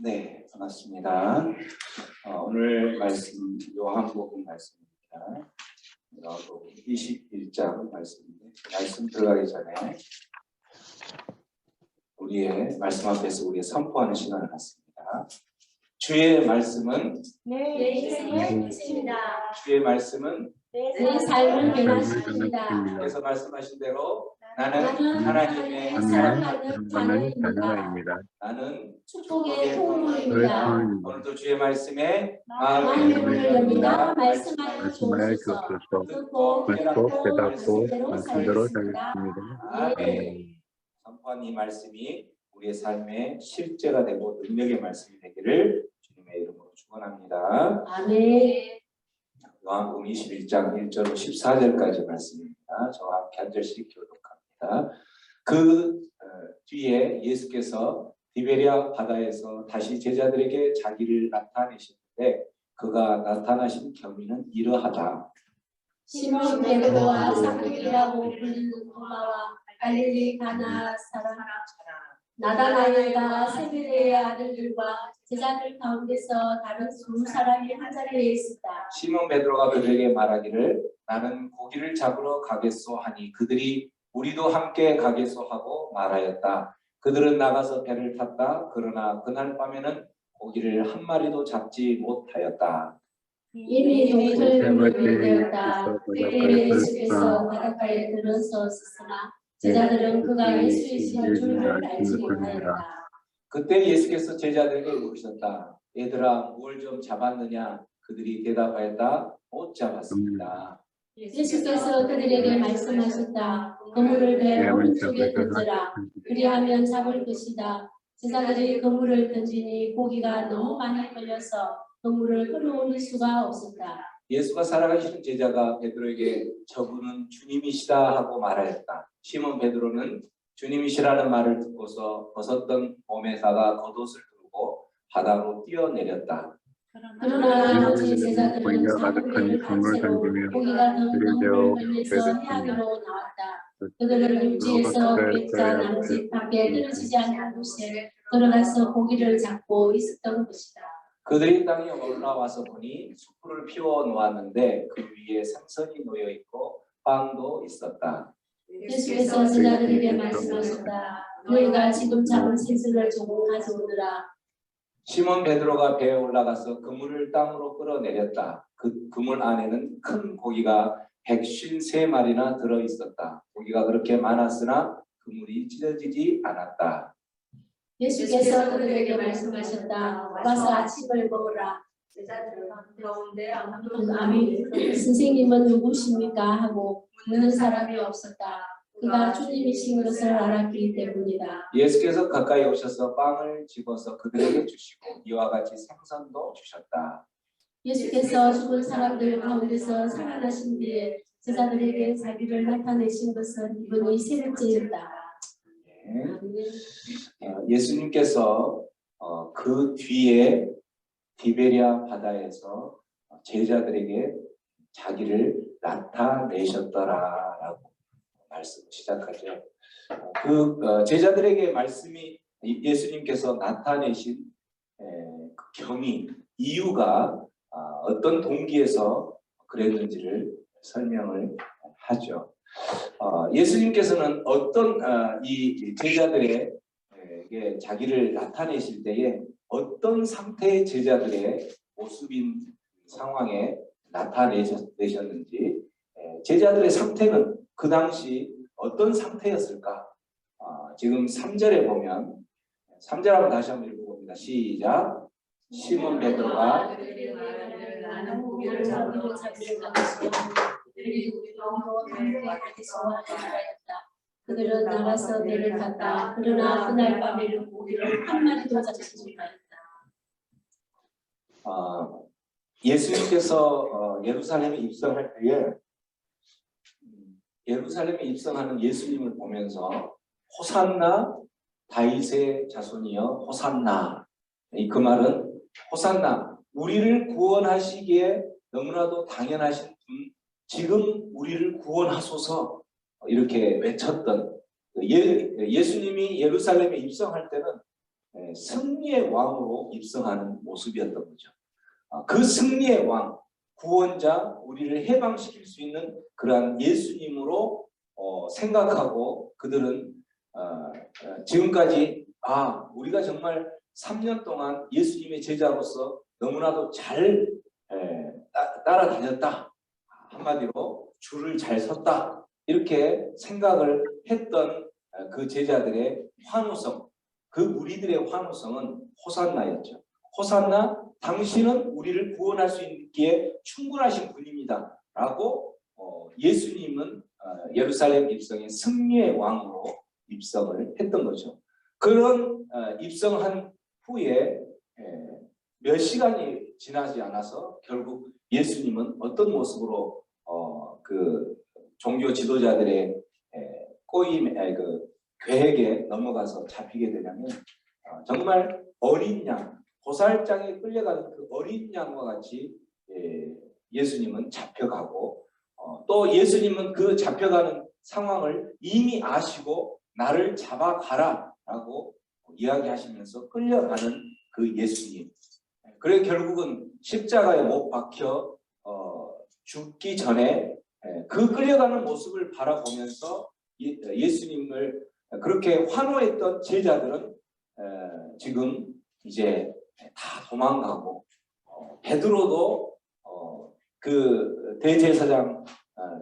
네, 반갑습니다. 오늘 말씀 요한복음 말씀입니다. 요한복음 21장 말씀인데 말씀 들어가기 전에 우리의 말씀 앞에서 우리의 선포하는 시간을 갖습니다. 주의 말씀은 내 인생의 끝입니다. 주의 말씀은 내 삶을 변화시킵니다. 그래서 말씀하신 대로 나는 하나님의 사랑하는 자녀입니다. 나는 축복의 통로입니다. 오늘도 주의 말씀에 마음의 문을 엽니다. 말씀하여 말씀하여 주옵소서. 주옵소서. 듣고 대답고 말씀대로 말씀대로 살겠습니다. 살겠습니다. 선포한 이 말씀이 우리의 삶의 실제가 되고 능력의 말씀이 되기를 주님의 이름으로 축원합니다. 아멘. 요한복음 21장 1절로 14절까지 말씀입니다. 저와 함께 한 절씩 교독합니다. 그 뒤에 예수께서 디베랴 바다에서 다시 제자들에게 자기를 나타내셨는데 그가 나타나신 경위는 이러하다. 시몬 베드로와 사무엘이라고 불리는 도마와 갈릴리 가나 사람 나다나엘과 세베대의 아들들과 제자들 가운데서 다른 20사람이 한 자리에 있었다. 시몬 베드로가 그들에게 말하기를 나는 고기를 잡으러 가겠소 하니 그들이 우리도 함께 가겠소 하고 말하였다. 그들은 나가서 배를 탔다. 그러나 그날 밤에는 고기를 한 마리도 잡지 못하였다. 이미 동틀물이 되었다. 그때 예수께서 바닷가에 들어섰으나 제자들은 그가 예수이신 줄을 알지 못하였다. 그때 예수께서 제자들에게 물으셨다. 얘들아 뭘 좀 잡았느냐? 그들이 대답하였다. 못 잡았습니다. 예수께서 그들에게 말씀하셨다. 그물을 배 오른쪽에 던져라. 그리하면 잡을 것이다. 제자들이 그물을 던지니 고기가 너무 많이 걸려서 그물을 끌어올릴 수가 없었다. 예수가 살아가시는 제자가 베드로에게 저분은 주님이시다 하고 말하였다. 시몬 베드로는 주님이시라는 말을 듣고서 벗었던 몸에다가 겉옷을 두르고 바다로 뛰어내렸다. 그러나 나머지 제자들은 사무엘을 간 채로 고기가 너무 걸려서 해안으로 나왔다. 그들은 육지에서 백자 남짓 밖에 떨어지지 않는 곳에 들어가서 고기를 잡고 있었던 것이다. 그들이 땅에 올라와서 보니 숯불을 피워 놓았는데 그 위에 생선이 놓여 있고 빵도 있었다. 예수께서 제자들에게 말씀하셨다. 너희가 지금 잡은 생선을 조금 가져오느라. 시몬 베드로가 배에 올라가서 그물을 땅으로 끌어내렸다. 그 그물 안에는 큰 고기가 153마리나 들어 있었다. 고기가 그렇게 많았으나 그물이 찢어지지 않았다. 예수께서 그들에게 말씀하셨다. 와서 아침을 먹으라. 제자들 가운데 아무도 아멘. 선생님은 누구십니까? 하고 묻는 사람이 없었다. 그가 주님이신 것을 알았기 때문이다. 예수께서 가까이 오셔서 빵을 집어서 그들에게 주시고 이와 같이 생선도 주셨다. 예수께서 죽은 사람들 가운데서 살아나신 뒤에 제자들에게 자기를 나타내신 것은 이번이 세 번째였다. 예수님께서 그 뒤에 디베랴 바다에서 제자들에게 자기를 나타내셨더라라고 말씀 시작하죠. 그 제자들에게 말씀이 예수님께서 나타내신 그 경위 이유가 어떤 동기에서 그랬는지를 설명을 하죠. 예수님께서는 어떤 이 제자들에게 자기를 나타내실 때에 어떤 상태의 제자들의 모습인 상황에 나타내셨는지 제자들의 상태는 그 당시 어떤 상태였을까? 지금 3절에 보면 3절 한번 다시 한번 읽어봅니다. 시작. 시몬 베드로가 나는 고기를 잡으러 자기를 가겠소. 그들이 우리도 함께 가겠소 하고 말하였다. 그들은 나가서 배를 탔다. 그러나 그날 밤에는 고기를 한 마리도 잡지 못하였다. 예수님께서 예루살렘에 입성할 때에 예루살렘에 입성하는 예수님을 보면서 호산나 다윗의 자손이여 호산나. 그 말은 호산나 우리를 구원하시기에 너무나도 당연하신 분 지금 우리를 구원하소서 이렇게 외쳤던 예수님이 예루살렘에 입성할 때는 승리의 왕으로 입성하는 모습이었던 거죠. 그 승리의 왕, 구원자, 우리를 해방시킬 수 있는 그러한 예수님으로 생각하고 그들은 지금까지 우리가 정말 3년 동안 예수님의 제자로서 너무나도 잘 따라다녔다. 한마디로 줄을 잘 섰다. 이렇게 생각을 했던 그 제자들의 환호성, 그 무리들의 환호성은 호산나였죠. 호산나, 당신은 우리를 구원할 수 있기에 충분하신 분입니다. 라고 예수님은 예루살렘 입성의 승리의 왕으로 입성을 했던 거죠. 그런 입성한 후에 몇 시간이 지나지 않아서 결국 예수님은 어떤 모습으로 그 종교 지도자들의 그 계획에 넘어가서 잡히게 되냐면 정말 어린 양, 도살장에 끌려가는 그 어린 양과 같이 예수님은 잡혀가고 또 예수님은 그 잡혀가는 상황을 이미 아시고 나를 잡아가라 라고 이야기하시면서 끌려가는 그 예수님. 그래 결국은 십자가에 못 박혀 죽기 전에 그 끌려가는 모습을 바라보면서 예수님을 그렇게 환호했던 제자들은 지금 이제 다 도망가고 베드로도 그 대제사장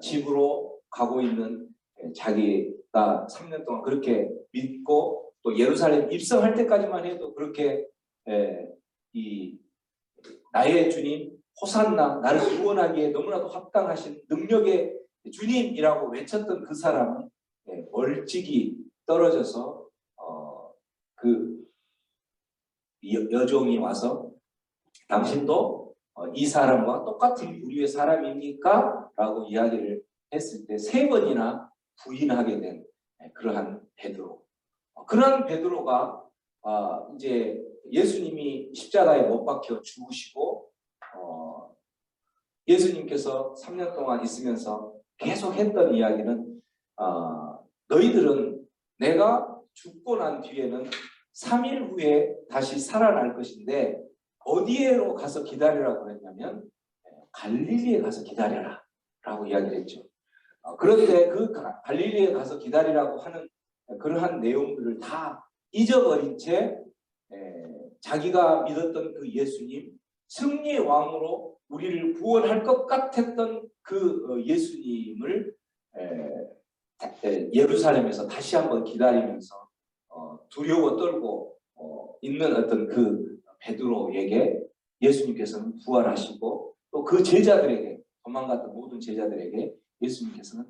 집으로 가고 있는 자기가 3년 동안 그렇게 믿고 또 예루살렘 입성할 때까지만 해도 그렇게 이 나의 주님 호산나 나를 구원하기에 너무나도 합당하신 능력의 주님이라고 외쳤던 그 사람은 멀찍이 떨어져서 그 여종이 와서 당신도 이 사람과 똑같은 부류의 사람입니까? 라고 이야기를 했을 때 3번이나 부인하게 된 그러한 베드로. 그러한 베드로가 이제 예수님이 십자가에 못 박혀 죽으시고 예수님께서 3년 동안 있으면서 계속 했던 이야기는 너희들은 내가 죽고 난 뒤에는 3일 후에 다시 살아날 것인데 어디에로 가서 기다리라고 했냐면 갈릴리에 가서 기다려라 라고 이야기를 했죠. 그런데 그 갈릴리에 가서 기다리라고 하는 그러한 내용들을 다 잊어버린 채 자기가 믿었던 그 예수님, 승리의 왕으로 우리를 구원할 것 같았던 그 예수님을 예루살렘에서 다시 한번 기다리면서 두려워 떨고 있는 어떤 그 베드로에게 예수님께서는 부활하시고 또 그 제자들에게 도망갔던 모든 제자들에게 예수님께서는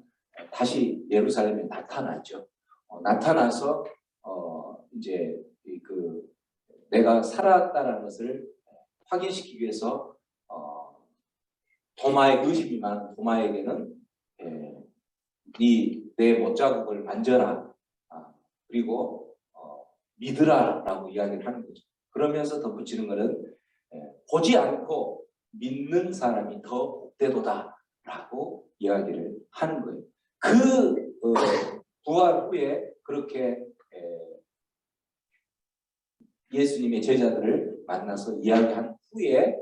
다시 예루살렘에 나타났죠. 나타나서 이제 그 내가 살았다는 것을 확인시키기 위해서 도마의 의심이 많은 도마에게는 내 못자국을 만져라 그리고 믿으라 라고 이야기를 하는 거죠. 그러면서 덧붙이는 것은 보지 않고 믿는 사람이 더 복되도다 라고 이야기를 하는 거예요. 그 부활 후에 그렇게 예수님의 제자들을 만나서 이야기한 후에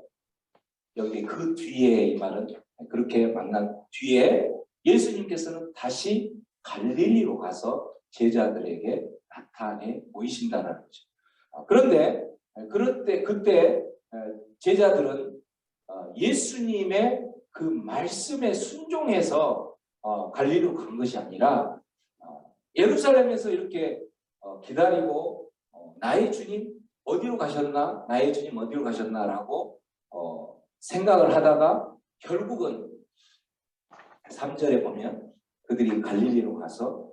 여기 그 뒤에 이 말은 그렇게 만난 뒤에 예수님께서는 다시 갈릴리로 가서 제자들에게 나타내 보이신다는 거죠. 그런데 그때 제자들은 예수님의 그 말씀에 순종해서 갈릴리로 간 것이 아니라 예루살렘에서 이렇게 기다리고 나의 주님 어디로 가셨나? 나의 주님 어디로 가셨나? 라고 생각을 하다가 결국은 3절에 보면 그들이 갈릴리로 가서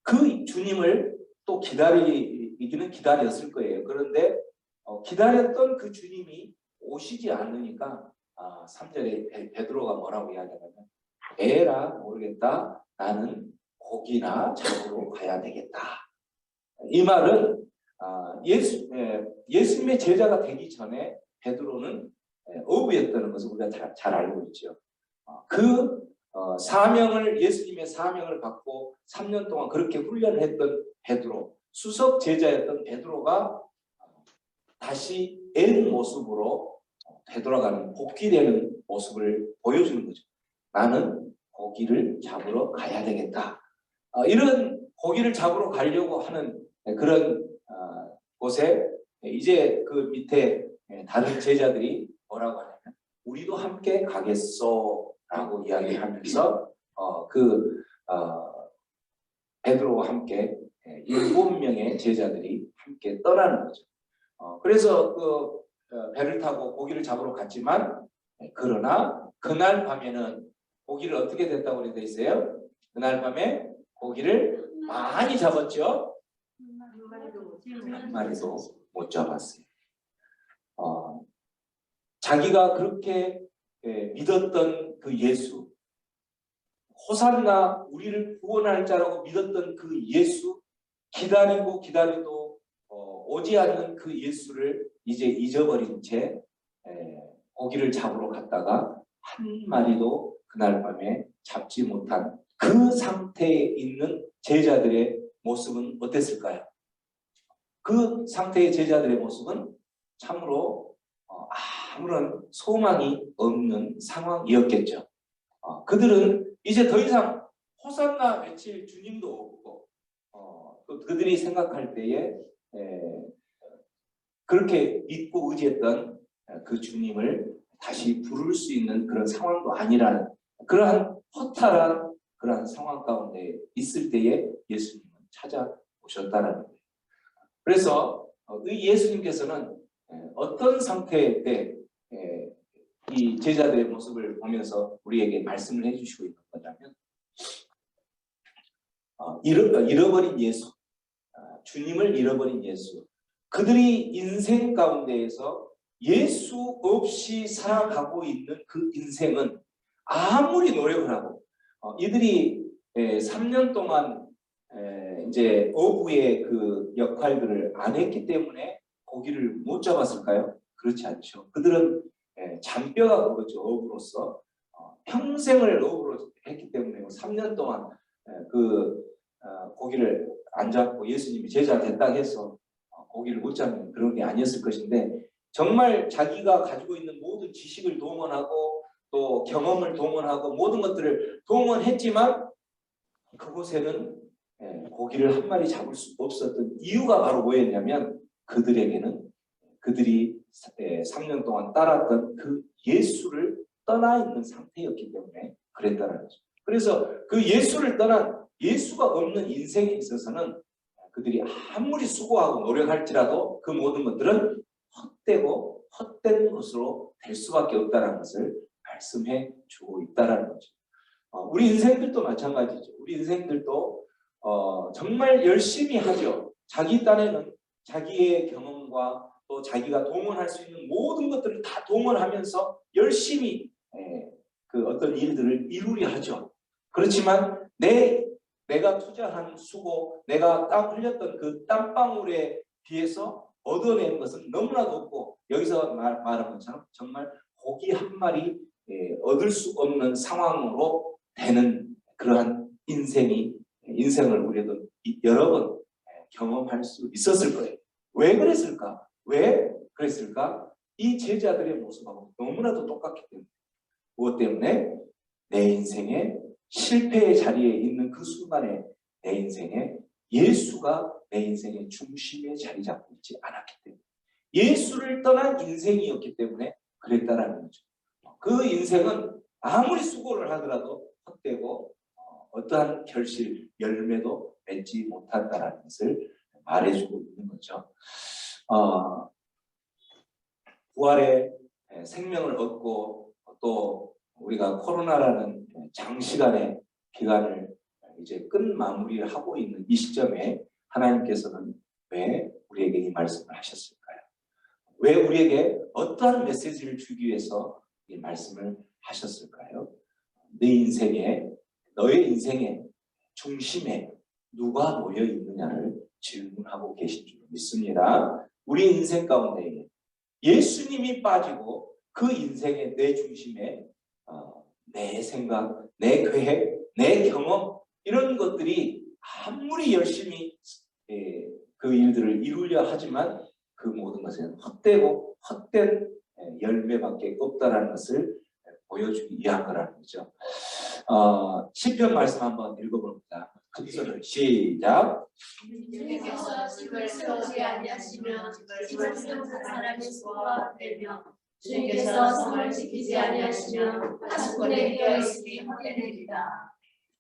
그 주님을 또 기다리기는 기다렸을 거예요. 그런데 기다렸던 그 주님이 오시지 않으니까 3절에 베드로가 뭐라고 이야기하냐면 에라 모르겠다. 나는 고기나 잡으러 가야 되겠다. 이 말은 예수님의 제자가 되기 전에 베드로는 어부였다는 것을 우리가 잘 알고 있죠. 그 예수님의 사명을 받고 3년 동안 그렇게 훈련을 했던 베드로, 수석 제자였던 베드로가 다시 옛 모습으로 되돌아가는, 복귀되는 모습을 보여주는 거죠. 나는 고기를 잡으러 가야 되겠다. 이런 고기를 잡으러 가려고 하는 그런 곳에 이제 그 밑에 다른 제자들이 뭐라고 하냐면 우리도 함께 가겠소 라고 이야기하면서 베드로와 함께 7명의 제자들이 함께 떠나는 거죠. 그래서 배를 타고 고기를 잡으러 갔지만 그러나 그날 밤에는 고기를 어떻게 됐다고 되어 있어요? 그날 밤에 고기를 많이 잡았죠. 한 마리도 못 잡았어요. 자기가 그렇게 믿었던 그 예수, 호산나 우리를 구원할 자라고 믿었던 그 예수, 기다리도 오지 않는 그 예수를 이제 잊어버린 채 고기를 잡으러 갔다가 한 마리도 그날 밤에 잡지 못한 그 상태에 있는 제자들의 모습은 어땠을까요? 그 상태의 제자들의 모습은 참으로 아무런 소망이 없는 상황이었겠죠. 그들은 이제 더 이상 호산나 외칠 주님도 없고 또 그들이 생각할 때에 그렇게 믿고 의지했던 그 주님을 다시 부를 수 있는 그런 상황도 아니라는 그러한 허탈한 그러한 상황 가운데 있을 때에 예수님은 찾아오셨다는 거예요. 그래서 이 예수님께서는 어떤 상태 때 이 제자들의 모습을 보면서 우리에게 말씀을 해주시고 있는 거냐면 잃어버린 예수, 주님을 잃어버린 예수, 그들이 인생 가운데에서 예수 없이 살아가고 있는 그 인생은 아무리 노력을 하고 이들이 3년 동안 이제 어부의 그 역할들을 안 했기 때문에 고기를 못 잡았을까요? 그렇지 않죠. 그들은 잔뼈가 그렇죠. 어부로서 평생을 어부로 했기 때문에 3년 동안 고기를 안 잡고 예수님이 제자 됐다 해서 고기를 못 잡는 그런 게 아니었을 것인데 정말 자기가 가지고 있는 모든 지식을 동원하고 또 경험을 동원하고 모든 것들을 동원했지만 그곳에는 고기를 한 마리 잡을 수 없었던 이유가 바로 뭐였냐면 그들에게는 그들이 3년 동안 따랐던 그 예수를 떠나 있는 상태였기 때문에 그랬다는 거죠. 그래서 그 예수를 떠난 예수가 없는 인생에 있어서는 그들이 아무리 수고하고 노력할지라도 그 모든 것들은 헛되고 헛된 것으로 될 수밖에 없다는 것을 말씀해 주고 있다는 거죠. 우리 인생들도 마찬가지죠. 우리 인생들도 정말 열심히 하죠. 자기 딴에는 자기의 경험과 또 자기가 동원할 수 있는 모든 것들을 다 동원하면서 열심히 그 어떤 일들을 이루려 하죠. 그렇지만 내가 투자한 수고, 내가 땀 흘렸던 그 땀방울에 비해서 얻어낸 것은 너무나도 없고 여기서 말한 것처럼 정말 고기 한 마리 얻을 수 없는 상황으로 되는 그러한 인생을 우리도 여러 번 경험할 수 있었을 거예요. 왜 그랬을까? 왜 그랬을까? 이 제자들의 모습하고 너무나도 똑같기 때문에. 무엇 때문에? 내 인생의 실패의 자리에 있는 그 순간에 내 인생에 예수가 내 인생의 중심에 자리 잡고 있지 않았기 때문에 예수를 떠난 인생이었기 때문에 그랬다라는 거죠. 그 인생은 아무리 수고를 하더라도 헛되고 어떠한 결실, 열매도 맺지 못한다는 것을 말해주고 있는 거죠. 부활의 생명을 얻고 또 우리가 코로나라는 장시간의 기간을 이제 끝마무리를 하고 있는 이 시점에 하나님께서는 왜 우리에게 이 말씀을 하셨을까요? 왜 우리에게 어떠한 메시지를 주기 위해서 이 말씀을 하셨을까요? 너의 인생의 중심에 누가 놓여 있느냐를 질문하고 계신 줄 믿습니다. 우리 인생 가운데 예수님이 빠지고 그 인생의 내 중심에 내 생각, 내 계획, 내 경험 이런 것들이 아무리 열심히 이루려 하지만 그 모든 것은 헛되고 헛된 열매밖에 없다라는 것을 보여주기 위한 거라는 거죠. 시편 말씀 한번 읽어봅니다. 큰 소리로 시작. 주님께서 집을 세우지 아니하시며 집을 세우는 사람의 수가 되며 주님께서 성을 지키지 아니하시며 가축원에 끼어 있으니 헛되리이다.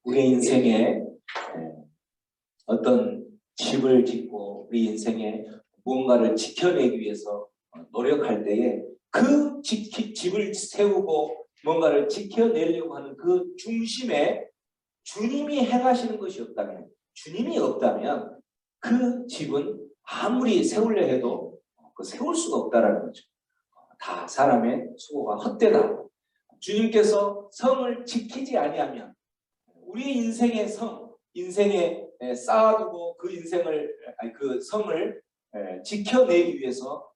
우리 인생에 어떤 집을 짓고 우리 인생에 무언가를 지켜내기 위해서 노력할 때에 그 집을 세우고 뭔가를 지켜내려고 하는 그 중심에 주님이 행하시는 것이 없다면, 주님이 없다면 그 집은 아무리 세우려 해도 세울 수가 없다라는 거죠. 다 사람의 수고가 헛되다. 주님께서 성을 지키지 아니하면 우리 인생의 인생에 쌓아두고 그 그 성을 지켜내기 위해서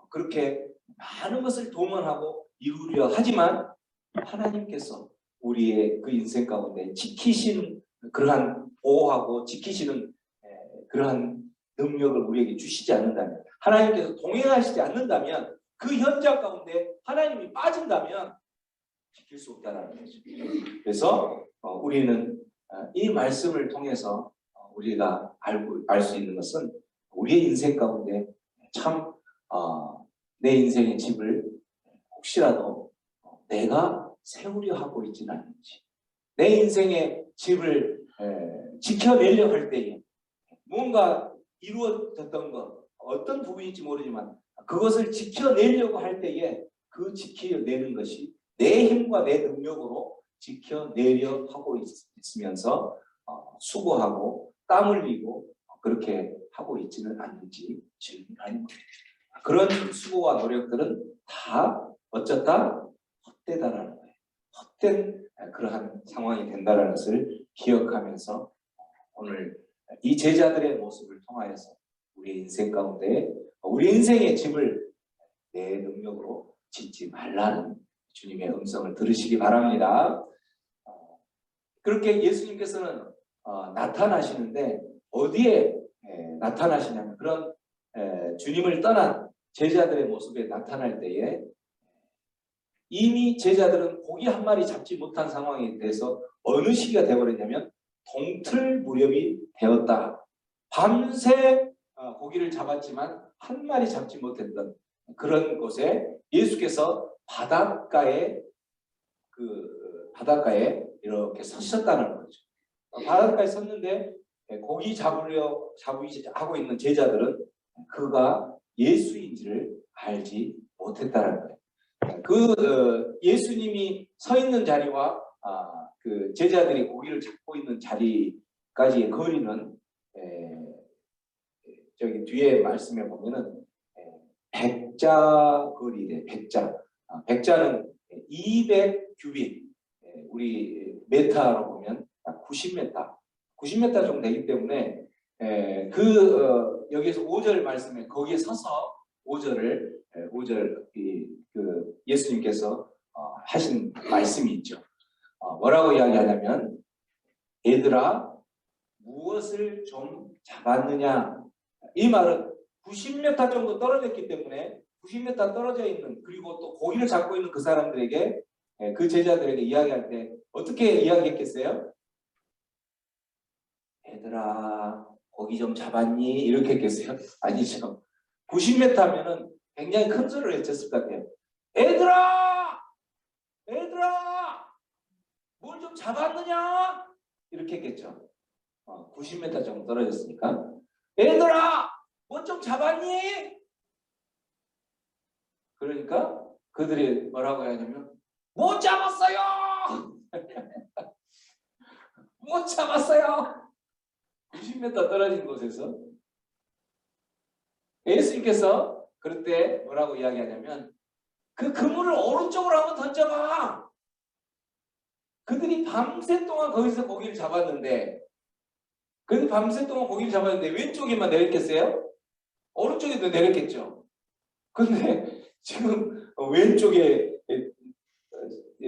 그렇게 많은 것을 동원하고 이루려 하지만 하나님께서 우리의 그 인생 가운데 지키시는 그러한 보호하고 지키시는 그러한 능력을 우리에게 주시지 않는다면, 하나님께서 동행하시지 않는다면, 그 현장 가운데 하나님이 빠진다면 지킬 수 없다는 거죠. 그래서 우리는 이 말씀을 통해서 우리가 알 수 있는 것은 우리의 인생 가운데 참 내 인생의 집을 혹시라도 내가 세우려 하고 있지는 않는지, 내 인생의 집을 지켜내려 할 때에 뭔가 이루어졌던 것, 어떤 부분인지 모르지만 그것을 지켜내려고 할 때에 그 지켜내는 것이 내 힘과 내 능력으로 지켜내려 하고 있으면서 수고하고 땀 흘리고 그렇게 하고 있지는 않는지 질문하는 거예요. 그런 수고와 노력들은 다 어쩌다 헛되다라는 거예요. 헛된 그러한 상황이 된다는 것을 기억하면서 오늘 이 제자들의 모습을 통하여서 우리 인생 가운데 우리 인생의 집을 내 능력으로 짓지 말라는 주님의 음성을 들으시기 바랍니다. 그렇게 예수님께서는 나타나시는데 어디에 나타나시냐면 그런 주님을 떠난 제자들의 모습에 나타날 때에 이미 제자들은 고기 한 마리 잡지 못한 상황에 대해서 어느 시기가 되어버렸냐면 동틀 무렵이 되었다. 밤새 고기를 잡았지만 한 마리 잡지 못했던 그런 곳에 예수께서 바닷가에 이렇게 서셨다는 거죠. 바닷가에 섰는데 고기 잡으려 하고 있는 제자들은 그가 예수인지를 알지 못했다는 거예요. 예수님이 서 있는 자리와 그 제자들이 고기를 잡고 있는 자리까지의 거리는 저기 뒤에 말씀에 보면은 백자 거리래. 백자는 200 규빗, 우리 메타로 보면 90m 정도 되기 때문에 여기에서 5절 말씀에 거기에 서서 5절 예수님께서 하신 말씀이 있죠. 뭐라고 이야기하냐면 얘들아 무엇을 좀 잡았느냐. 이 말은 90m 정도 떨어졌기 때문에 90m 떨어져 있는, 그리고 또 고기를 잡고 있는 그 사람들에게, 그 제자들에게 이야기할 때 어떻게 이야기했겠어요? 얘들아 고기 좀 잡았니? 이렇게 했겠어요? 아니죠. 90m면은 굉장히 큰 소리를 외쳤을 것 같아요. 얘들아 뭘 좀 잡았느냐? 이렇게 했겠죠. 90m 정도 떨어졌으니까 얘들아 뭐 좀 잡았니? 그러니까 그들이 뭐라고 하냐면 못 잡았어요. 못 잡았어요. 90m 떨어진 곳에서 예수님께서 그럴 때 뭐라고 이야기하냐면 그 그물을 오른쪽으로 한번 던져봐. 그들이 밤새 동안 거기서 고기를 잡았는데 왼쪽에만 내렸겠어요? 오른쪽에도 내렸겠죠. 근데 지금 왼쪽에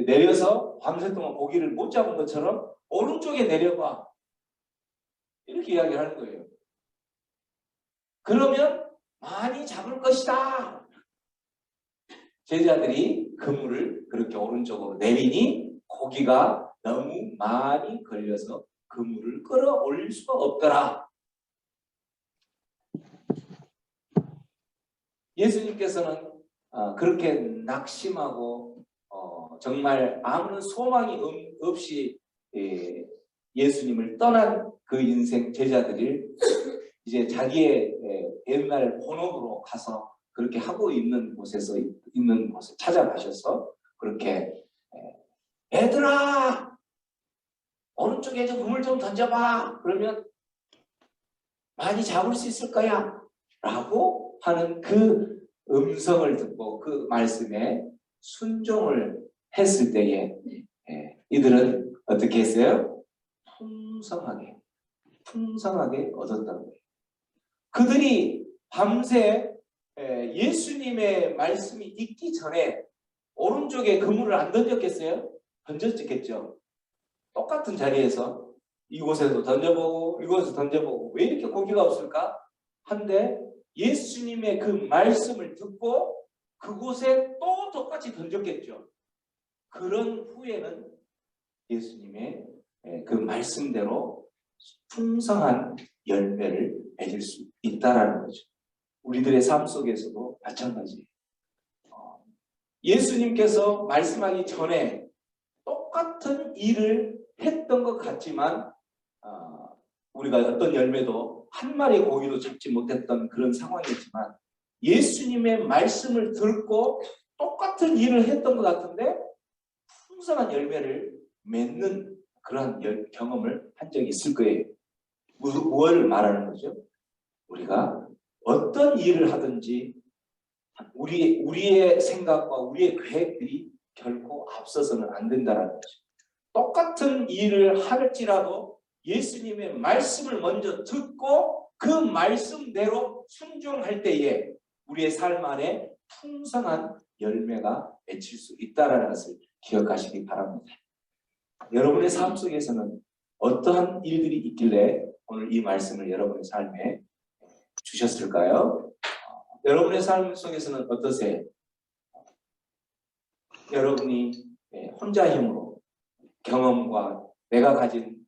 내려서 밤새 동안 고기를 못 잡은 것처럼 오른쪽에 내려봐. 이렇게 이야기를 하는 거예요. 그러면 많이 잡을 것이다. 제자들이 그물을 그렇게 오른쪽으로 내리니 고기가 너무 많이 걸려서 그물을 끌어올릴 수가 없더라. 예수님께서는 그렇게 낙심하고 정말 아무런 소망이 없이 예수님을 떠난 그 인생 제자들을 이제 자기의 옛날 본업으로 가서 그렇게 하고 있는 곳에 찾아가셔서 그렇게 얘들아 오른쪽에 좀 그물 좀 던져봐. 그러면 많이 잡을 수 있을 거야. 라고 하는 그 음성을 듣고 그 말씀에 순종을 했을 때에 이들은 어떻게 했어요? 풍성하게 얻었다는 거예요. 그들이 밤새 예수님의 말씀이 있기 전에 오른쪽에 그물을 안 던졌겠어요? 던졌겠죠. 똑같은 자리에서 이곳에서 던져보고 이곳에서 던져보고 왜 이렇게 고기가 없을까? 한데 예수님의 그 말씀을 듣고 그곳에 또 똑같이 던졌겠죠. 그런 후에는 예수님의 그 말씀대로 풍성한 열매를 맺을 수 있다라는 거죠. 우리들의 삶 속에서도 마찬가지예요. 예수님께서 말씀하기 전에 똑같은 일을 했던 것 같지만 우리가 어떤 열매도 한 마리 고기도 잡지 못했던 그런 상황이었지만 예수님의 말씀을 듣고 똑같은 일을 했던 것 같은데 풍성한 열매를 맺는 그런 경험을 한 적이 있을 거예요. 뭘 말하는 거죠? 우리가 어떤 일을 하든지 우리의 생각과 우리의 계획들이 결코 앞서서는 안 된다는 거죠. 똑같은 일을 할지라도 예수님의 말씀을 먼저 듣고 그 말씀대로 순종할 때에 우리의 삶 안에 풍성한 열매가 맺힐 수 있다는 것을 기억하시기 바랍니다. 여러분의 삶 속에서는 어떠한 일들이 있길래 오늘 이 말씀을 여러분의 삶에 주셨을까요? 여러분의 삶 속에서는 어떠세요? 여러분이 혼자 힘으로 경험과 내가 가진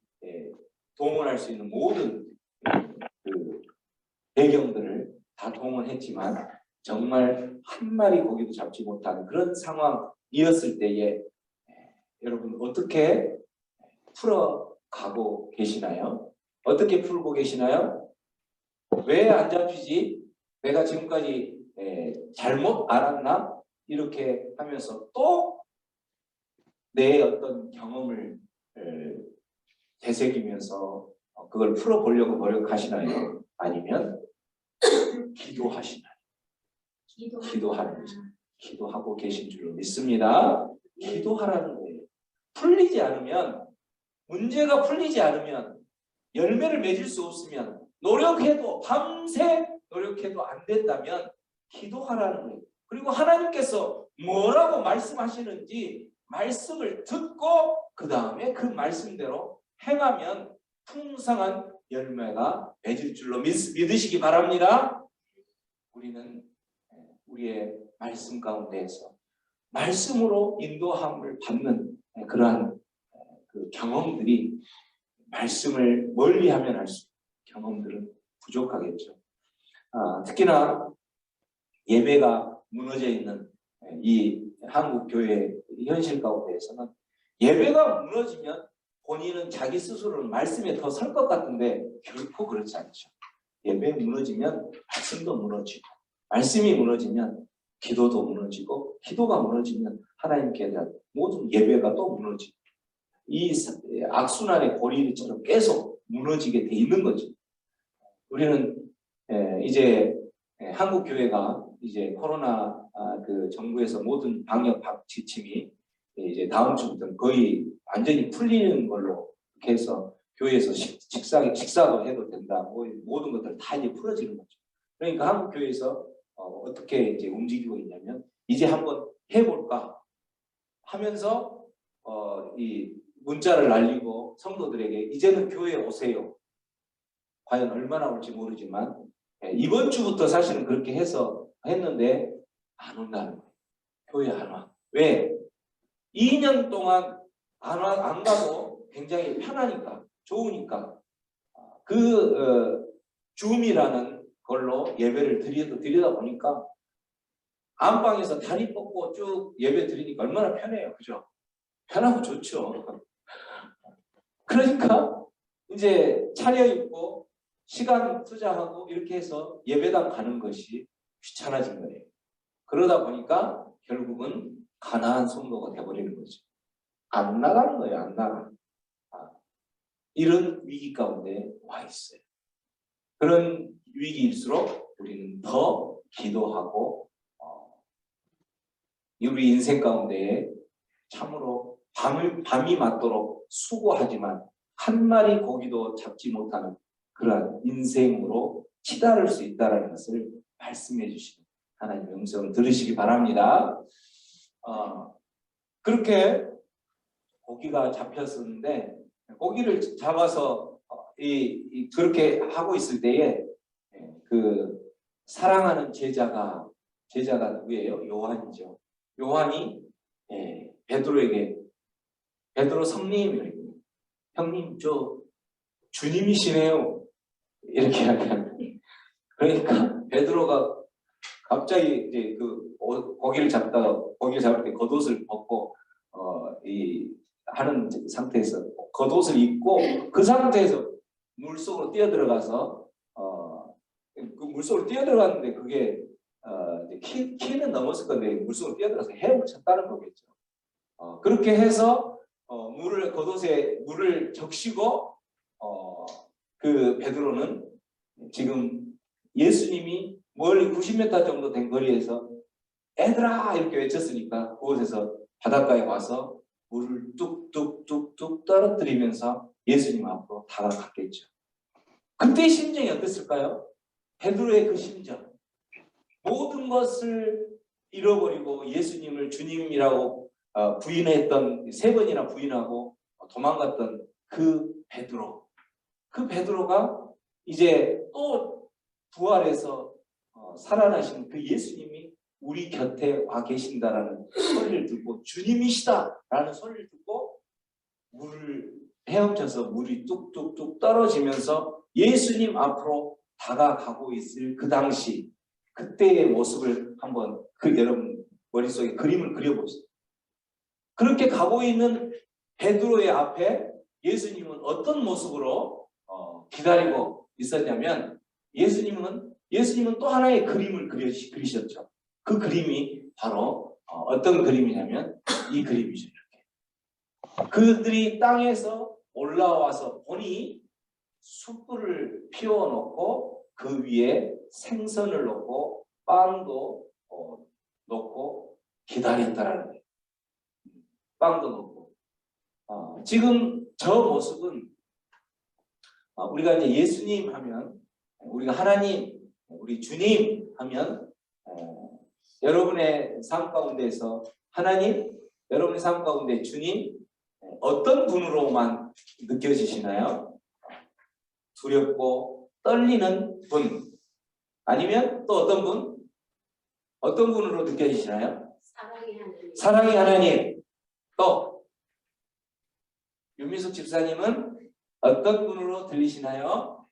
동원할 수 있는 모든 그 배경들을 다 동원했지만 정말 한 마리 고기도 잡지 못하는 그런 상황이었을 때에 여러분 어떻게 풀어가고 계시나요? 어떻게 풀고 계시나요? 왜 안 잡히지? 내가 지금까지 잘못 알았나? 이렇게 하면서 또 내 어떤 경험을 되새기면서 그걸 풀어보려고 노력하시나요? 아니면 기도하시나요? 기도하는 거죠. 기도하고 계신 줄로 믿습니다. 기도하라는 거예요. 풀리지 않으면, 문제가 풀리지 않으면, 열매를 맺을 수 없으면, 노력해도 밤새 노력해도 안 된다면 기도하라는 거예요. 그리고 하나님께서 뭐라고 말씀하시는지 말씀을 듣고 그 다음에 그 말씀대로 행하면 풍성한 열매가 맺을 줄로 믿으시기 바랍니다. 우리는 우리의 말씀 가운데에서 말씀으로 인도함을 받는 그러한 그 경험들이 말씀을 멀리하면 할수록 경험들은 부족하겠죠. 특히나 예배가 무너져 있는 이 한국 교회 현실 가운데에서는 예배가 무너지면 본인은 자기 스스로는 말씀에 더 설 것 같은데 결코 그렇지 않죠. 예배 무너지면 말씀도 무너지고 말씀이 무너지면 기도도 무너지고 기도가 무너지면 하나님께 대한 모든 예배가 또 무너지고 이 악순환의 고리처럼 계속 무너지게 돼 있는 거죠. 우리는 이제 한국 교회가 이제 코로나 그 정부에서 모든 방역 지침이 이제 다음 주부터는 거의 완전히 풀리는 걸로 이렇게 해서 교회에서 식사도 해도 된다. 모든 것들 다 이제 풀어지는 거죠. 그러니까 한국 교회에서 어떻게 이제 움직이고 있냐면 이제 한번 해볼까 하면서 이 문자를 날리고 성도들에게 이제는 교회에 오세요. 과연 얼마나 올지 모르지만 이번 주부터 사실은 그렇게 해서 했는데 안 온다는 거예요. 교회 안 와. 왜? 2년 동안 안 가도 굉장히 편하니까, 좋으니까. 줌이라는 걸로 예배를 드리다 보니까 안방에서 다리 뻗고 쭉 예배 드리니까 얼마나 편해요. 그죠? 편하고 좋죠. 그러니까 이제 차려입고 시간 투자하고 이렇게 해서 예배당 가는 것이 귀찮아진 거예요. 그러다 보니까 결국은 가나안 성도가 되어버리는 거죠. 안 나가는 거예요. 안 나가. 이런 위기 가운데 와 있어요. 그런 위기일수록 우리는 더 기도하고 우리 인생 가운데 참으로 밤이 맞도록 수고하지만 한 마리 고기도 잡지 못하는 그러한 인생으로 치달을 수 있다는 것을 말씀해 주시는 하나님의 음성을 들으시기 바랍니다. 그렇게 고기가 잡혔었는데 고기를 잡아서 그렇게 하고 있을 때에 그 사랑하는 제자가 누구예요? 요한이죠. 요한이 베드로 성님, 형님 저 주님이시네요. 이렇게 하면 그러니까 베드로가 갑자기 이제 고기를 잡을 때 겉옷을 벗고 하는 상태에서 겉옷을 입고 그 상태에서 물속으로 뛰어들어가서 그 물속으로 뛰어들어갔는데 그게 키는 넘었을 건데 물속으로 뛰어들어서 헤엄을 쳤다는 거겠죠. 그렇게 해서 겉옷에 물을 적시고 그 베드로는 지금 예수님이 멀리 90m 정도 된 거리에서 애들아 이렇게 외쳤으니까 그곳에서 바닷가에 와서 물을 뚝뚝뚝뚝 떨어뜨리면서 예수님 앞으로 다가갔겠죠. 그때 심정이 어땠을까요? 베드로의 그 심정. 모든 것을 잃어버리고 예수님을 주님이라고 부인했던 3번이나 부인하고 도망갔던 그 베드로. 그 베드로가 이제 또 부활해서 살아나신 그 예수님이 우리 곁에 와 계신다라는 소리를 듣고 주님이시다라는 소리를 듣고 물을 헤엄쳐서 물이 뚝뚝뚝 떨어지면서 예수님 앞으로 다가가고 있을 그 당시 그때의 모습을 한번 여러분 머릿속에 그림을 그려보세요. 그렇게 가고 있는 베드로의 앞에 예수님은 어떤 모습으로 기다리고 있었냐면 예수님은 또 하나의 그림을 그리셨죠. 그 그림이 바로 어떤 그림이냐면 이 그림이죠. 이렇게. 그들이 땅에서 올라와서 보니 숯불을 피워놓고 그 위에 생선을 놓고 빵도 놓고 기다렸다라는 거예요. 빵도 놓고. 지금 저 모습은 우리가 이제 예수님 하면 우리가 하나님, 우리 주님 하면 여러분의 삶 가운데에서 하나님, 여러분의 삶 가운데 주님 어떤 분으로만 느껴지시나요? 두렵고 떨리는 분 아니면 또 어떤 분? 어떤 분으로 느껴지시나요? 사랑의 하나님. 또 유민숙 집사님은 어떤 분으로 들리시나요?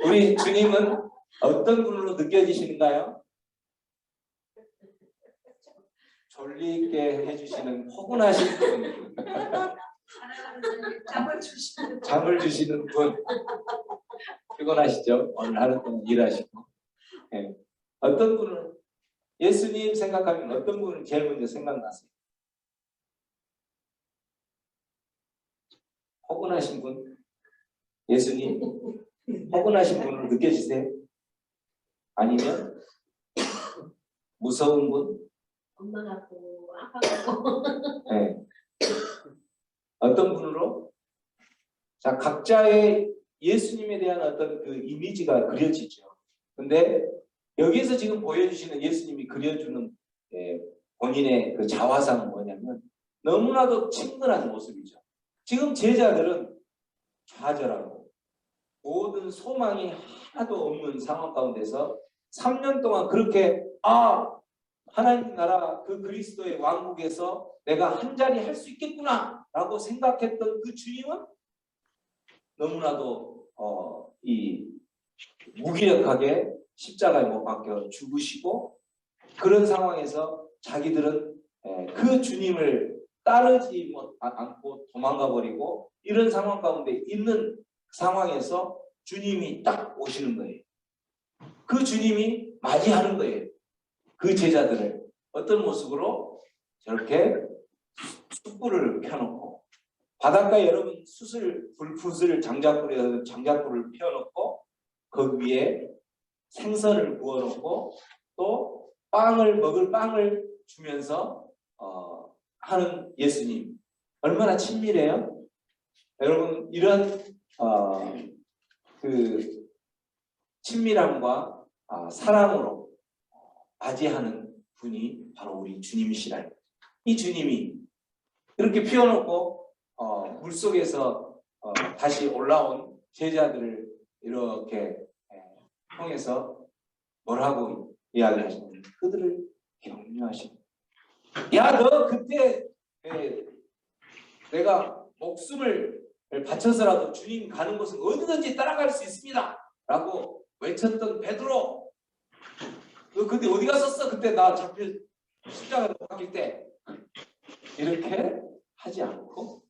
우리 주님은 어떤 분으로 느껴지시는가요? 졸리 있게 해주시는 포근하신 분. 잠을 주시는 분. 피곤하시죠? 오늘 하루 동안 일하시고. 네. 어떤 분은 예수님 생각하면 어떤 분은 제일 먼저 생각나세요? 포근하신 분? 예수님? 포근하신 분으로 느껴지세요? 아니면 무서운 분? 엄마 같고 아빠 같고. 네. 어떤 분으로? 자, 각자의 예수님에 대한 어떤 그 이미지가 그려지죠. 근데 여기에서 지금 보여주시는 예수님이 그려주는 본인의 그 자화상은 뭐냐면 너무나도 친근한 모습이죠. 지금 제자들은 좌절하고 모든 소망이 하나도 없는 상황 가운데서 3년 동안 그렇게 하나님 나라 그 그리스도의 왕국에서 내가 한 자리 할 수 있겠구나 라고 생각했던 그 주님은 너무나도 이 무기력하게 십자가에 못 박혀 죽으시고, 그런 상황에서 자기들은 그 주님을 따르지 않고 도망가 버리고, 이런 상황 가운데 있는 상황에서 주님이 딱 오시는 거예요. 그 주님이 맞이하는 거예요. 그 제자들을 어떤 모습으로? 저렇게 숯불을 펴놓고, 바닷가에 여러분 붓을 장작불을 펴놓고 그 위에 생선을 구워놓고 또 먹을 빵을 주면서 하는 예수님, 얼마나 친밀해요? 여러분, 이런 그 친밀함과 사랑으로 맞이하는 분이 바로 우리 주님이시라. 이 주님이 이렇게 피워놓고 물속에서 다시 올라온 제자들을 이렇게 통해서 뭐라고 이야기하시냐면, 그들을 격려하시고, 야, 너 그때 내가 목숨을 바쳐서라도 주님 가는 곳은 어디든지 따라갈 수 있습니다 라고 외쳤던 베드로, 너 그때 어디 갔었어? 그때 나 십자가에 못 박힐 때. 이렇게 하지 않고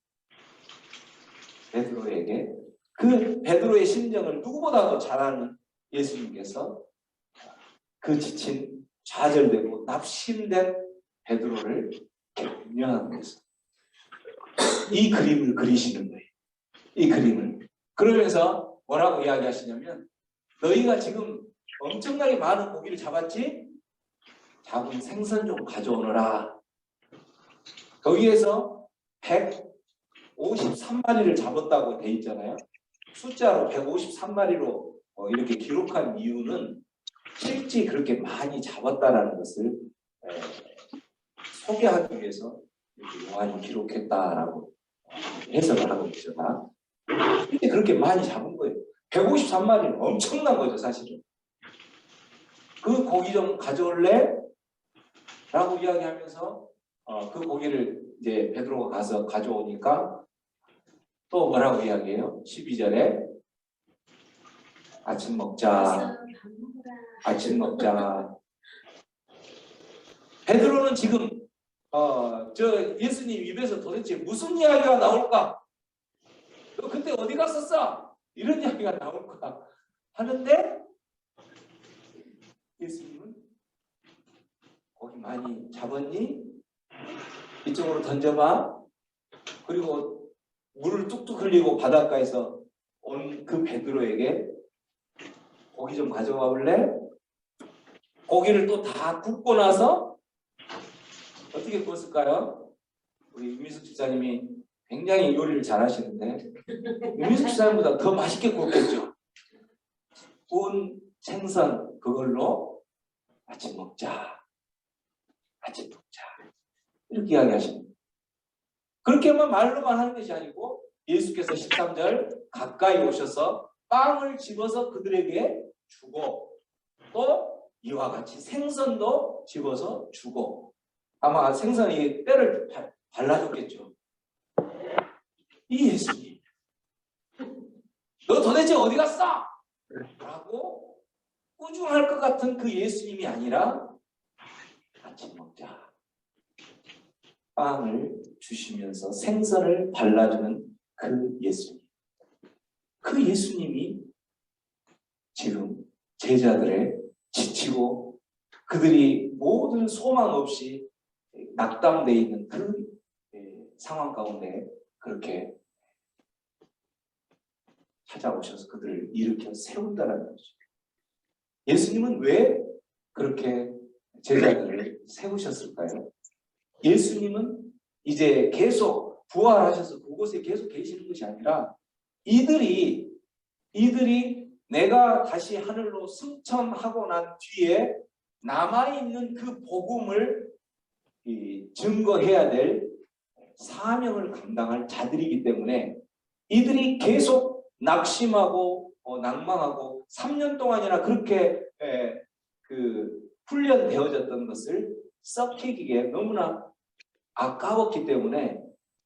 베드로에게, 그 베드로의 심정을 누구보다도 잘 아는 예수님께서 그 지친 좌절되고 낙심된 베드로를 격려하는 것을, 이 그림을 그리시는 거예요. 이 그림을 그러면서 뭐라고 이야기하시냐면, 너희가 지금 엄청나게 많은 고기를 잡았지? 잡은 생선 좀 가져오너라. 거기에서 153마리를 잡았다고 돼 있잖아요. 숫자로 153마리로 이렇게 기록한 이유는 실제 그렇게 많이 잡았다라는 것을 소개하기 위해서 이렇게 요한이 기록했다라고 해석을 하고 있죠. 근데 그렇게 많이 잡은 거예요. 153마리는 엄청난 거죠, 사실은. 그 고기 좀 가져올래? 라고 이야기하면서 그 고기를 이제 베드로가 가서 가져오니까 또 뭐라고 이야기해요? 12절에 아침 먹자. 베드로는 지금 저 예수님 입에서 도대체 무슨 이야기가 나올까? 너 그때 어디 갔었어? 이런 이야기가 나올까 하는데, 예수님은 고기 많이 잡았니? 이쪽으로 던져봐. 그리고 물을 뚝뚝 흘리고 바닷가에서 온 그 베드로에게 고기 좀 가져와 볼래? 고기를 또 다 굽고 나서 어떻게 구웠을까요? 우리 윤미숙 집사님이 굉장히 요리를 잘하시는데 윤미숙 집사님보다 더 맛있게 구웠겠죠. 구운 생선 그걸로 아침 먹자. 이렇게 이야기하십니다. 그렇게만 말로만 하는 것이 아니고, 예수께서 13절 가까이 오셔서 빵을 집어서 그들에게 주고, 또 이와 같이 생선도 집어서 주고, 아마 생선이 뼈를 발라줬겠죠. 이 예수님, 너 도대체 어디 갔어? 라고 꾸중할 것 같은 그 예수님이 아니라, 같이 먹자. 빵을 주시면서 생선을 발라주는 그 예수님. 그 예수님이 지금 제자들의 지치고 그들이 모든 소망 없이 낙담되어 있는 그 상황 가운데 그렇게 찾아오셔서 그들을 일으켜 세운다는 거죠. 예수님은 왜 그렇게 제자들을 세우셨을까요? 예수님은 이제 계속 부활하셔서 그곳에 계속 계시는 것이 아니라, 이들이 내가 다시 하늘로 승천하고 난 뒤에 남아있는 그 복음을 증거해야 될 사명을 감당할 자들이기 때문에, 이들이 계속 낙심하고 낭망하고 3년 동안이나 그렇게 훈련되어졌던 것을 썩히기에 너무나 아까웠기 때문에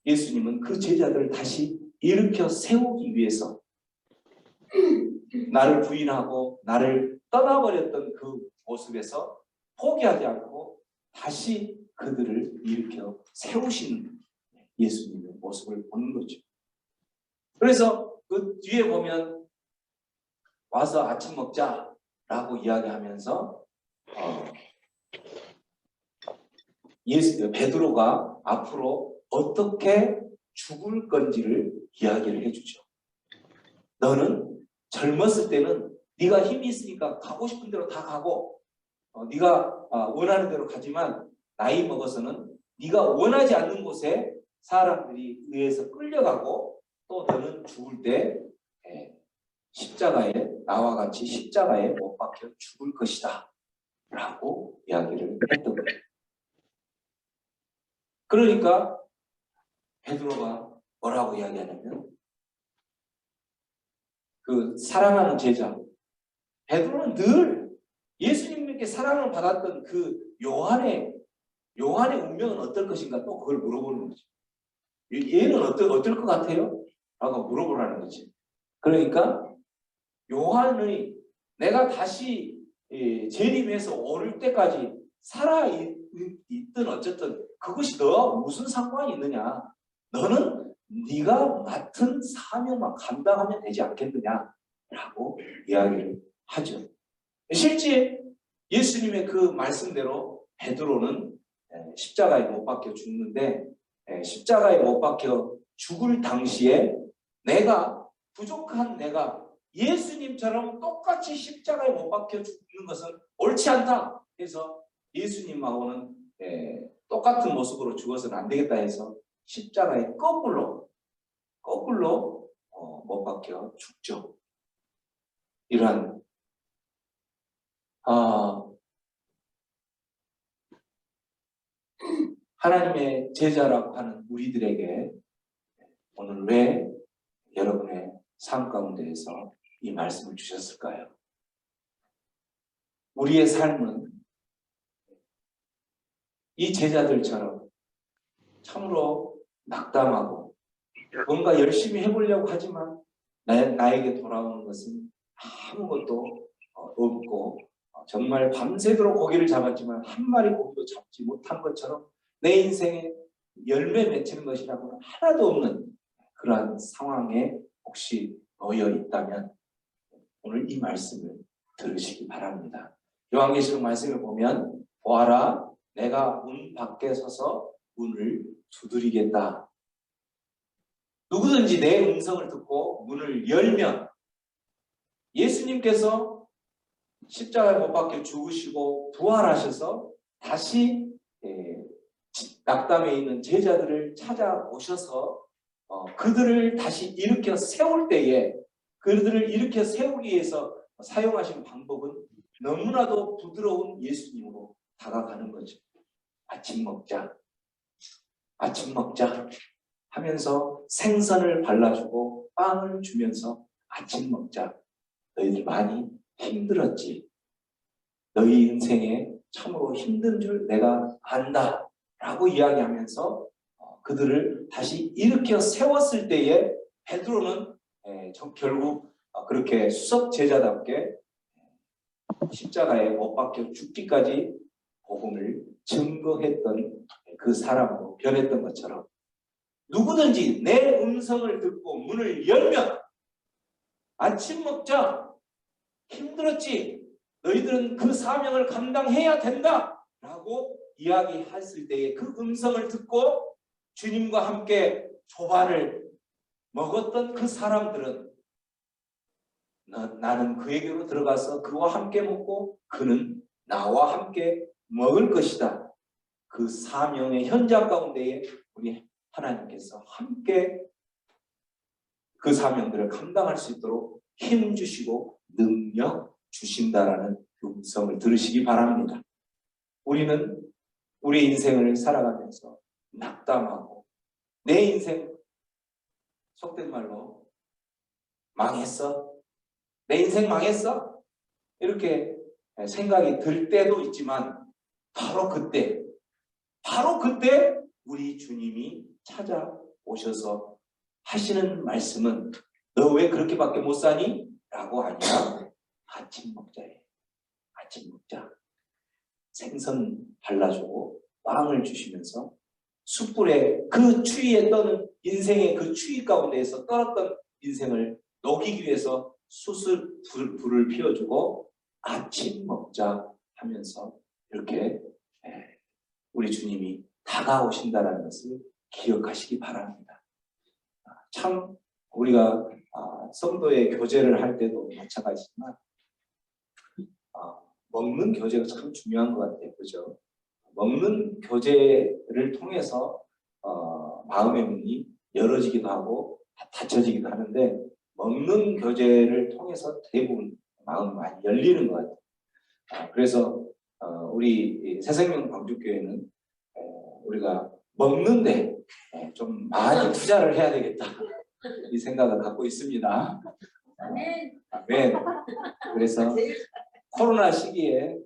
예수님은 그 제자들을 다시 일으켜 세우기 위해서 나를 부인하고 나를 떠나버렸던 그 모습에서 포기하지 않고 다시 그들을 일으켜 세우시는 예수님의 모습을 보는 거죠. 그래서 그 뒤에 보면 와서 아침 먹자라고 이야기하면서 베드로가 앞으로 어떻게 죽을 건지를 이야기를 해주죠. 너는 젊었을 때는 네가 힘이 있으니까 가고 싶은 대로 다 가고 네가 원하는 대로 가지만 나이 먹어서는 네가 원하지 않는 곳에 사람들이 의해서 끌려가고 또 너는 죽을 때 십자가에 나와 같이 십자가에 못 박혀 죽을 것이다 라고 이야기를 했던 거예요. 그러니까 베드로가 뭐라고 이야기하냐면 그 사랑하는 제자 베드로는 늘 예수님께 사랑을 받았던 그 요한의 운명은 어떨 것인가 또 그걸 물어보는 거죠. 얘는 어떨 것 같아요? 라고 물어보라는 거지. 그러니까 요한의 내가 다시 재림해서 오를 때까지 살아있든 어쨌든 그것이 너와 무슨 상관이 있느냐. 너는 네가 맡은 사명만 감당하면 되지 않겠느냐라고 이야기를 하죠. 실제 예수님의 그 말씀대로 베드로는 십자가에 못 박혀 죽는데 십자가에 못 박혀 죽을 당시에 부족한 내가 예수님처럼 똑같이 십자가에 못 박혀 죽는 것은 옳지 않다 해서 예수님하고는 똑같은 모습으로 죽어서는 안 되겠다 해서 십자가에 거꾸로 못 박혀 죽죠. 이러한 하나님의 제자라고 하는 우리들에게 오늘 왜 여러분의 삶 가운데에서 이 말씀을 주셨을까요? 우리의 삶은 이 제자들처럼 참으로 낙담하고 뭔가 열심히 해보려고 하지만 나에게 돌아오는 것은 아무것도 없고 정말 밤새도록 고기를 잡았지만 한 마리 고기도 잡지 못한 것처럼 내 인생에 열매 맺히는 것이라고는 하나도 없는 그러한 상황에 혹시 놓여 있다면 오늘 이 말씀을 들으시기 바랍니다. 요한계시록 말씀을 보면 보아라 내가 문 밖에 서서 문을 두드리겠다. 누구든지 내 음성을 듣고 문을 열면 예수님께서 십자가에 못 박혀 죽으시고 부활하셔서 다시 낙담에 있는 제자들을 찾아오셔서 그들을 다시 일으켜 세울 때에 그들을 일으켜 세우기 위해서 사용하신 방법은 너무나도 부드러운 예수님으로 다가가는 거죠. 아침 먹자 하면서 생선을 발라주고 빵을 주면서 아침 먹자. 너희들 많이 힘들었지. 너희 인생에 참으로 힘든 줄 내가 안다 라고 이야기하면서 그들을 다시 일으켜 세웠을 때에 베드로는 결국 그렇게 수석 제자답게 십자가에 못 박혀 죽기까지 복음을 증거했던 그 사람으로 변했던 것처럼 누구든지 내 음성을 듣고 문을 열면 아침 먹자. 힘들었지. 너희들은 그 사명을 감당해야 된다. 라고 이야기했을 때에 그 음성을 듣고 주님과 함께 조반을 먹었던 그 사람들은 나는 그에게로 들어가서 그와 함께 먹고 그는 나와 함께 먹을 것이다. 그 사명의 현장 가운데에 우리 하나님께서 함께 그 사명들을 감당할 수 있도록 힘 주시고 능력 주신다라는 음성을 들으시기 바랍니다. 우리는 우리 인생을 살아가면서 낙담하고 내 인생 속된 말로 망했어? 내 인생 망했어? 이렇게 생각이 들 때도 있지만 바로 그때 우리 주님이 찾아오셔서 하시는 말씀은 너 왜 그렇게밖에 못 사니? 라고 아니라 아침 먹자예요. 아침 먹자. 생선 발라주고 빵을 주시면서 숯불에 그 추위에 떠는 인생의 그 추위 가운데에서 떨었던 인생을 녹이기 위해서 불을 피워주고 아침 먹자 하면서 이렇게 우리 주님이 다가오신다는 것을 기억하시기 바랍니다. 참 우리가 성도의 교제를 할 때도 마찬가지지만 먹는 교제가 참 중요한 것 같아요. 그죠? 먹는 교제를 통해서 마음의 문이 열어지기도 하고 닫혀지기도 하는데 먹는 교제를 통해서 대부분 마음이 많이 열리는 것 같아요. 그래서 우리 새생명 광주교회는 우리가 먹는데 좀 많이 투자를 해야 되겠다 이 생각을 갖고 있습니다. 아멘. 그래서 코로나 시기에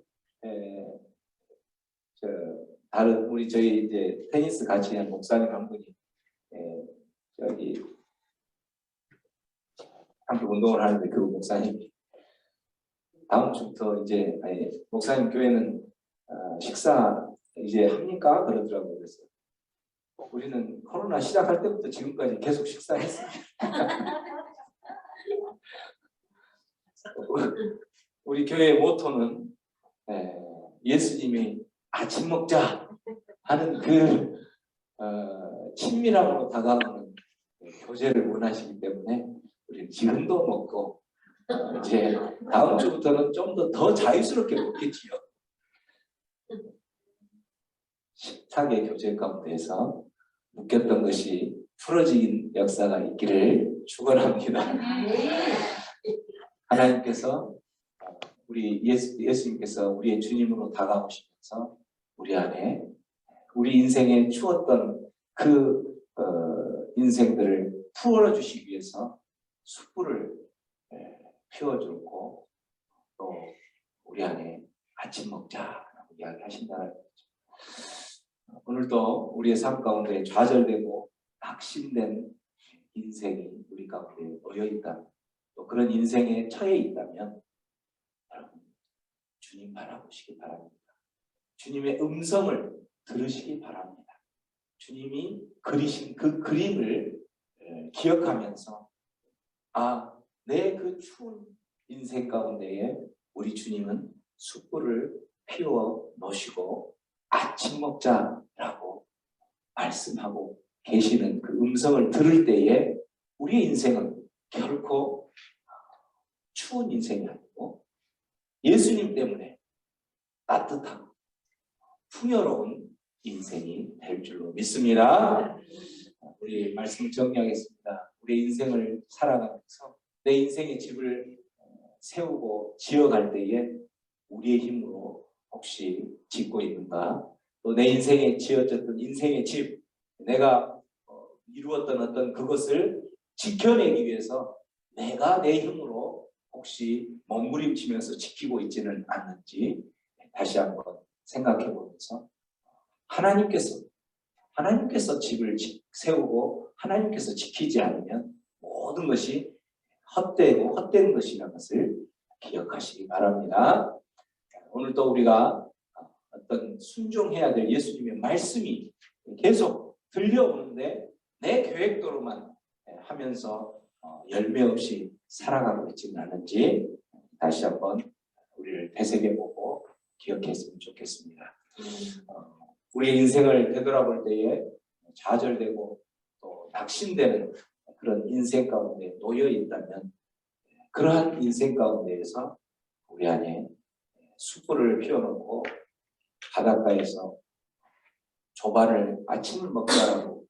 다른 저희 이제 테니스 같이 한 목사님 한 분이 저기 함께 운동을 하는데 그 목사님이 다음 주부터 이제 목사님 교회는 식사 이제 합니까? 그러더라고요. 그래서 우리는 코로나 시작할 때부터 지금까지 계속 식사했습니다. 우리 교회의 모토는 예수님이 아침 먹자 하는 그 친밀함으로 다가오는 교제를 원하시기 때문에 우리는 지금도 먹고 이제 다음 주부터는 좀 더 자유스럽게 먹겠지요. 식탁의 교제 가운데에서 묶였던 것이 풀어진 역사가 있기를 축원합니다. 하나님께서 우리 예수님께서 우리의 주님으로 다가오시면서 우리 안에 우리 인생에 추웠던 그 인생들을 풀어주시기 위해서 숯불을 피워주고 또 우리 안에 아침 먹자라고 이야기하신다는 거죠. 오늘도 우리의 삶 가운데 좌절되고 낙심된 인생이 우리 가운데 놓여 있다면 또 그런 인생에 처해 있다면 여러분 주님 바라보시기 바랍니다. 주님의 음성을 들으시기 바랍니다. 주님이 그리신 그 그림을 기억하면서 내 그 추운 인생 가운데에 우리 주님은 숯불을 피워 놓으시고 아침 먹자라고 말씀하고 계시는 그 음성을 들을 때에 우리의 인생은 결코 추운 인생이 아니고 예수님 때문에 따뜻하고 풍요로운 인생이 될 줄로 믿습니다. 우리 말씀 정리하겠습니다. 우리 인생을 살아가면서 내 인생의 집을 세우고 지어갈 때에 우리의 힘으로 혹시 짓고 있는가? 또 내 인생에 지어졌던 인생의 집, 내가 이루었던 어떤 그것을 지켜내기 위해서 내가 내 힘으로 혹시 몸부림치면서 지키고 있지는 않는지 다시 한번 생각해 보면서 하나님께서 집을 세우고 하나님께서 지키지 않으면 모든 것이 헛되고 헛된 것이라는 것을 기억하시기 바랍니다. 오늘도 우리가 어떤 순종해야 될 예수님의 말씀이 계속 들려오는데 내 계획대로만 하면서 열매 없이 살아가고 있지는 않은지 다시 한번 우리를 되새겨보고 기억했으면 좋겠습니다. 우리의 인생을 되돌아볼 때에 좌절되고 또 낙심되는 그런 인생 가운데 놓여 있다면 그러한 인생 가운데에서 우리 안에 숯불을 피워놓고 바닷가에서 조반을 아침을 먹자라고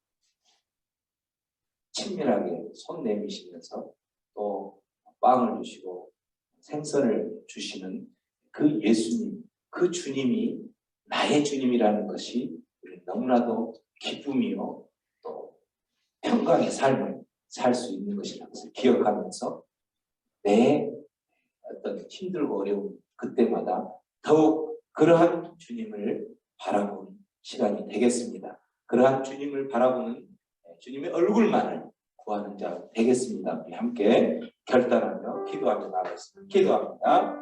친밀하게 손 내미시면서 또 빵을 주시고 생선을 주시는 그 예수님, 그 주님이 나의 주님이라는 것이 우리 너무나도 기쁨이요 또 평강의 삶을 살 수 있는 것이라는 것을 기억하면서 내 어떤 힘들고 어려운 그때마다 더욱 그러한 주님을 바라보는 시간이 되겠습니다. 그러한 주님을 바라보는 주님의 얼굴만을 구하는 자 되겠습니다. 우리 함께 결단하며 기도하며 나가겠습니다. 기도합니다.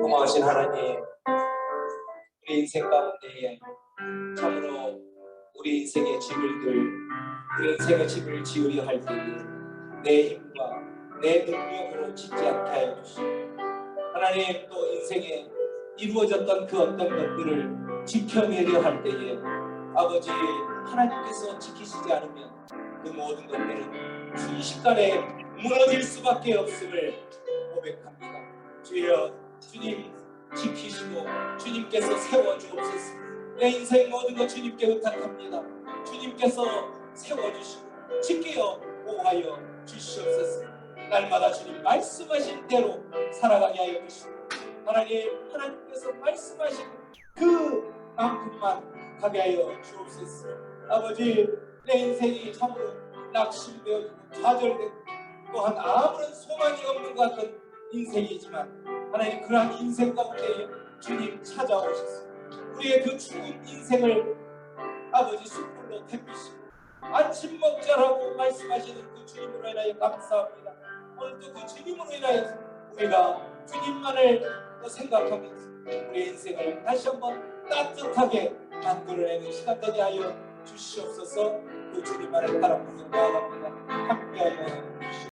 고마우신 하나님, 우리 인생 가운데에 참으로 우리 인생의 우리 인생의 집을 지으려 할 때에 내 힘과 내 능력으로 짓지 않게 하여 주시고, 하나님 또 인생에 이루어졌던 그 어떤 것들을 지켜내려 할 때에 아버지 하나님께서 지키시지 않으면 그 모든 것들은 순식간에 무너질 수밖에 없음을 고백합니다. 주여, 주님 지키시고 주님께서 세워주옵소서. 내 인생 모든 것 주님께 의탁합니다. 주님께서 세워주시고 지키어 보호하여 주시옵소서. 날마다 주님 말씀하신 대로 살아가게 하여 주시고, 하나님께서 말씀하신 그만큼만 가게 하여 주옵소서. 아버지, 내 인생이 참으로 낙심되어지고 좌절되고 또한 아무런 소망이 없는 것 같은 인생이지만 하나님, 그러한 인생 가운데 주님 찾아오셔서 우리의 그 죽은 인생을 아버지 숯불로 태우시고 아침 먹자라고 말씀하시는 그 주님으로 인하여 감사합니다. 오늘도 그 주님으로 인하여 우리가 주님만을 생각하면서 우리의 인생을 다시 한번 따뜻하게 만들어내는 시간 되게 하여 주시옵소서. 그 주님만을 바라보며 나아갑니다. 함께하여